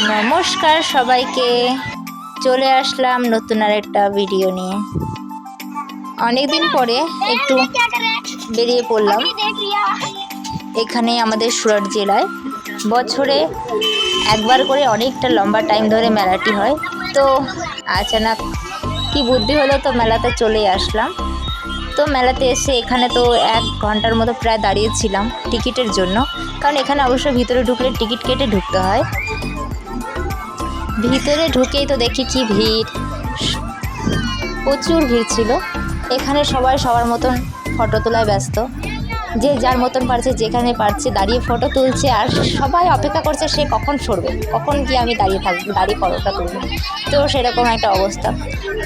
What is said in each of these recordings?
নমস্কার সবাইকে, চলে আসলাম নতুন আরেকটা ভিডিও নিয়ে। অনেকদিন পরে একটু বেরিয়ে পড়লাম। এখানে আমাদের সুরাট জেলায় বছরে একবার করে অনেকটা লম্বা টাইম ধরে মেলাটি হয়। তো আচানক কি বুদ্ধি হলো, তো মেলাতে চলে আসলাম। তো মেলাতে এসে এখানে তো 1 ঘন্টার মতো প্রায় দাঁড়িয়েছিলাম টিকিটের জন্য, কারণ এখানে অবশ্য ভিতরে ঢুকলে টিকিট কেটে ঢুকতে হয়। ভিতরে ঢুকেই তো দেখি কি ভিড়, প্রচুর ভিড় ছিল। এখানে সবাই সবার মতন ফটো তোলায় ব্যস্ত, যে যার মতন পারছে যেখানে পারছে দাঁড়িয়ে ফটো তুলছে, আর সবাই অপেক্ষা করছে সে কখন সরবে, কখন কি আমি দাঁড়িয়ে থাকবো, দাঁড়িয়ে ফটোটা তুলবো। তো সেরকম একটা অবস্থা।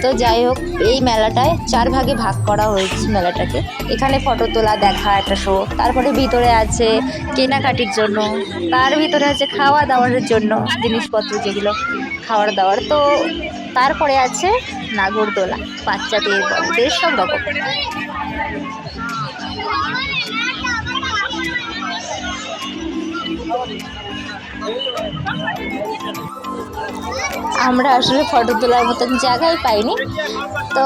তো যাই হোক, এই মেলাটায় 4 ভাগে ভাগ করা হয়েছে মেলাটাকে। এখানে ফটো তোলা, দেখা একটা শো, তারপরে ভিতরে আছে কেনাকাটির জন্য, তার ভিতরে আছে খাওয়া দাওয়ার জন্য জিনিসপত্র, যেগুলো খাওয়ার দাওয়ার। তো তারপরে আছে নাগরদোলা, বাচ্চাদের বড়দের সব রকম। আমরা আসলে ফটো তোলার মতন জায়গায় পাইনি, তো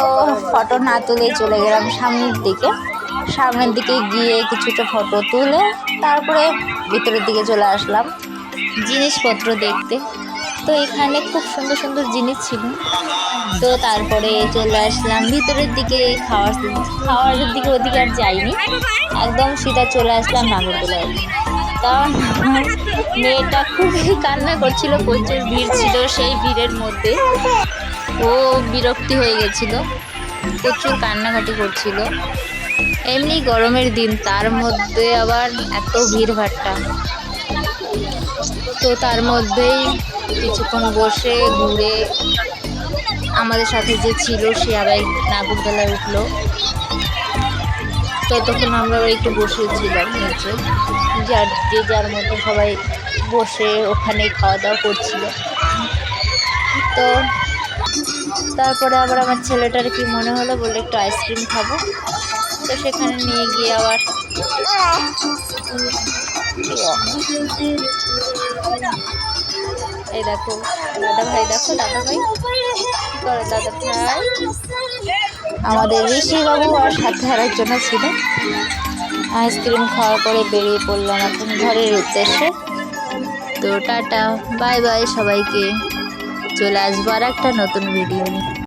ফটো না তুলে চলে গেলাম সামনের দিকে গিয়ে কিছুটা ফটো তুলে তারপরে ভিতরের দিকে চলে আসলাম জিনিসপত্র দেখতে। তো এখানে খুব সুন্দর সুন্দর জিনিস ছিল। তো তারপরে চলে আসলাম ভিতরের দিকে, খাওয়ার দিকে ওদিকে আর যাইনি, একদম সিধা চলে আসলাম নাগরদোলায়। কারণ মেয়েটা খুবই কান্না করছিল, প্রচুর ভিড় ছিল, সেই ভিড়ের মধ্যে ও বিরক্তি হয়ে গেছিল, প্রচুর কান্নাকাটি করছিল। এমনি গরমের দিন, তার মধ্যে আবার এত ভিড় ভাট্টা। তো তার মধ্যেই কিছুক্ষণ বসে ঘুরে আমাদের সাথে যে ছিল সে আবার নাগরদোলায় উঠলো। ততক্ষণ আমরা একটু বসেছিলাম নিচে, যার মতো সবাই বসে ওখানে খাওয়া দাওয়া করছিল। তো তারপরে আবার আমার ছেলেটার কি মনে হলো, বলে একটু আইসক্রিম খাবো। তো সেখানে নিয়ে গিয়ে আবার এই দেখো দাদা ভাই, দাদা ভাই আমাদের ঋষিবাবু আর সাথে আর একজন ছিল। আইসক্রিম খাওয়ার পরে বেরিয়ে পড়লাম এখন ঘরের উদ্দেশ্যে। তো টাটা, বাই বাই সবাইকে, চলে আসবো আর একটা নতুন ভিডিও নিয়ে।